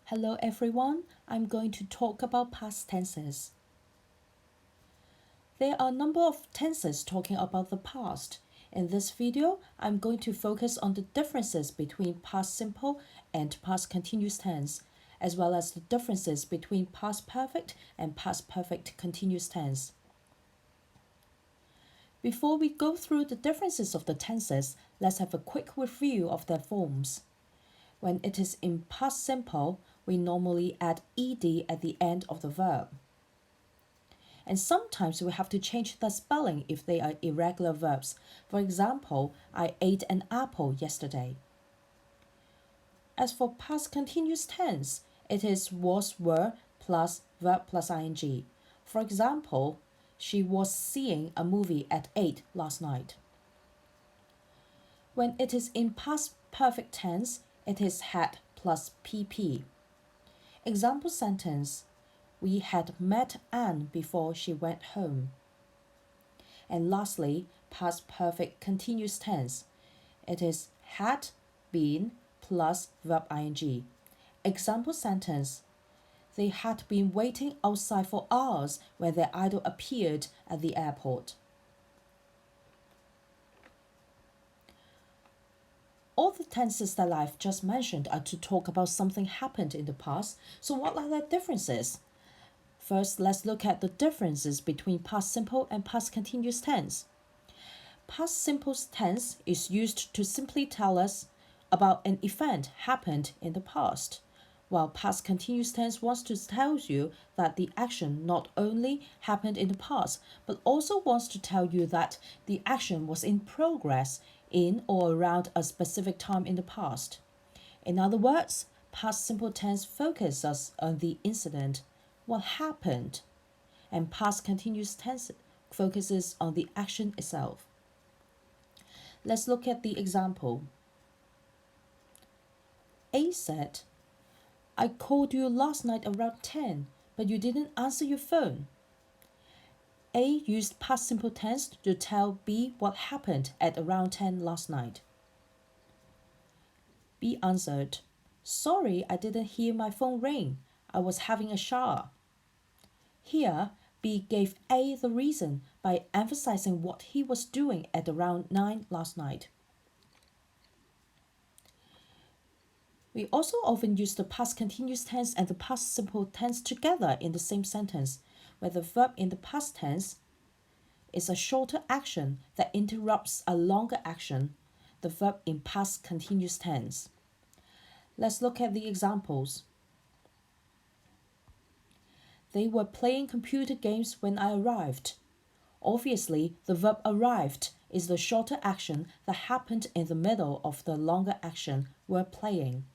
Hello everyone, I'm going to talk about past tenses. There are a number of tenses talking about the past. In this video, I'm going to focus on the differences between past simple and past continuous tense, as well as the differences between past perfect and past perfect continuous tense. Before we go through the differences of the tenses, let's have a quick review of their forms. When it is in past simple, we normally add ed at the end of the verb. And sometimes we have to change the spelling if they are irregular verbs. For example, I ate an apple yesterday. As for past continuous tense, it is was, were plus verb plus ing. For example, she was seeing a movie at 8 last night. When it is in past perfect tense, it is had plus pp. Example sentence: we had met Anne before she went home. And lastly, past perfect continuous tense. It is had been plus verb ing. Example sentence: they had been waiting outside for hours when their idol appeared at the airport. All the tenses that I've just mentioned are to talk about something happened in the past, so what are their differences? First, let's look at the differences between past simple and past continuous tense. Past simple tense is used to simply tell us about an event happened in the past, while past continuous tense wants to tell you that the action not only happened in the past, but also wants to tell you that the action was in progress in or around a specific time in the past. In other words, past simple tense focuses on the incident, what happened, and past continuous tense focuses on the action itself. Let's look at the example. A said, I called you last night around 10, but you didn't answer your phone. A used past simple tense to tell B what happened at around 10 last night. B answered, sorry, I didn't hear my phone ring. I was having a shower. Here, B gave A the reason by emphasizing what he was doing at around 9 last night. We also often use the past continuous tense and the past simple tense together in the same sentence, where the verb in the past tense is a shorter action that interrupts a longer action, the verb in past continuous tense. Let's look at the examples. They were playing computer games when I arrived. Obviously, the verb arrived is the shorter action that happened in the middle of the longer action were playing.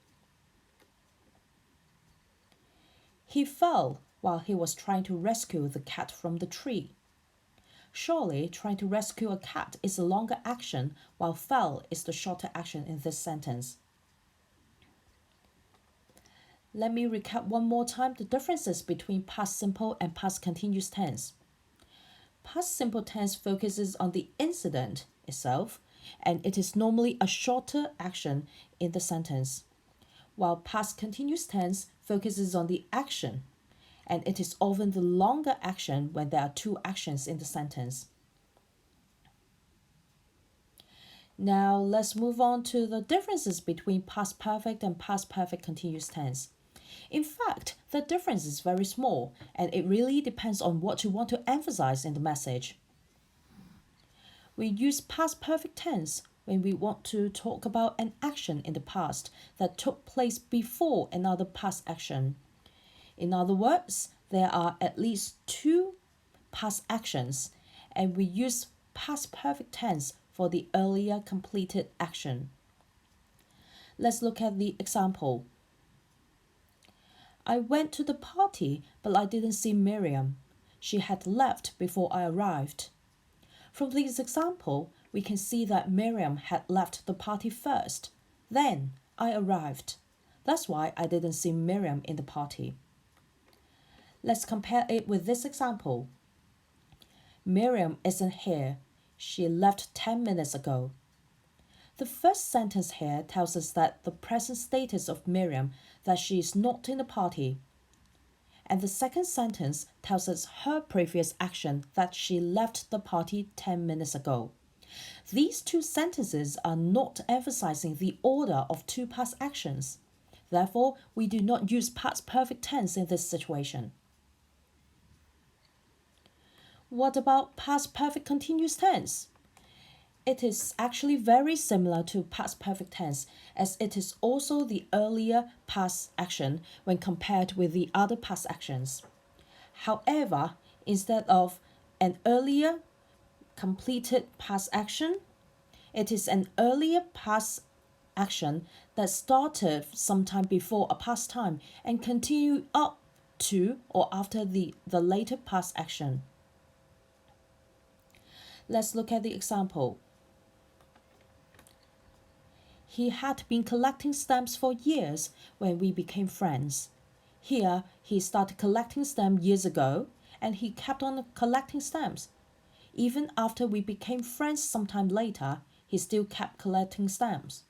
He fell while he was trying to rescue the cat from the tree. Surely, trying to rescue a cat is a longer action, while fell is the shorter action in this sentence. Let me recap one more time the differences between past simple and past continuous tense. Past simple tense focuses on the incident itself, and it is normally a shorter action in the sentence, while past continuous tense focuses on the action, and it is often the longer action when there are two actions in the sentence. Now let's move on to the differences between past perfect and past perfect continuous tense. In fact, the difference is very small, and it really depends on what you want to emphasize in the message. We use past perfect tense when we want to talk about an action in the past that took place before another past action. In other words, there are at least two past actions, and we use past perfect tense for the earlier completed action. Let's look at the example. I went to the party, but I didn't see Miriam. She had left before I arrived. From this example, we can see that Miriam had left the party first. Then I arrived. That's why I didn't see Miriam in the party. Let's compare it with this example. Miriam isn't here. She left 10 minutes ago. The first sentence here tells us that the present status of Miriam, that she is not in the party. And the second sentence tells us her previous action, that she left the party 10 minutes ago. These two sentences are not emphasizing the order of two past actions. Therefore, we do not use past perfect tense in this situation. What about past perfect continuous tense? It is actually very similar to past perfect tense, as it is also the earlier past action when compared with the other past actions. However, instead of an earlier completed past action, it is an earlier past action that started sometime before a past time and continued up to or after the later past action. Let's look at the example. He had been collecting stamps for years when we became friends. Here, he started collecting stamps years ago, and he kept on collecting stamps. Even after we became friends sometime later, he still kept collecting stamps.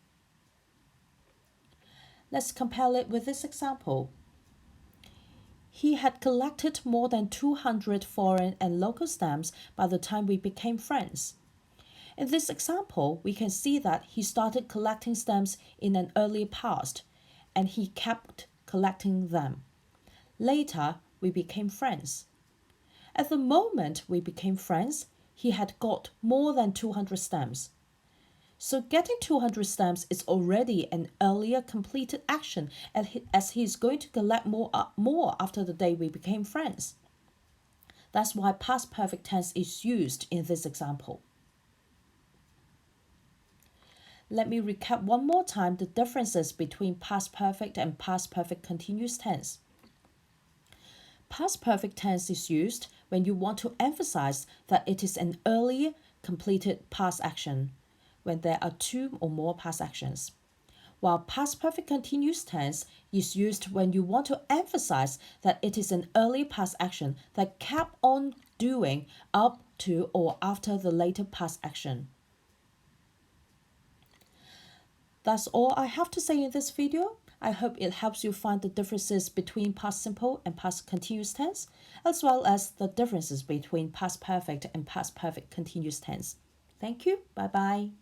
Let's compare it with this example. He had collected more than 200 foreign and local stamps by the time we became friends. In this example, we can see that he started collecting stamps in an early past, and he kept collecting them. Later, we became friends. At the moment we became friends, he had got more than 200 stamps. So getting 200 stamps is already an earlier completed action, as he is going to collect more after the day we became friends. That's why past perfect tense is used in this example. Let me recap one more time the differences between past perfect and past perfect continuous tense. Past perfect tense is used when you want to emphasize that it is an earlier completed past action, when there are two or more past actions. While past perfect continuous tense is used when you want to emphasize that it is an early past action that kept on doing up to or after the later past action. That's all I have to say in this video. I hope it helps you find the differences between past simple and past continuous tense, as well as the differences between past perfect and past perfect continuous tense. Thank you. Bye bye.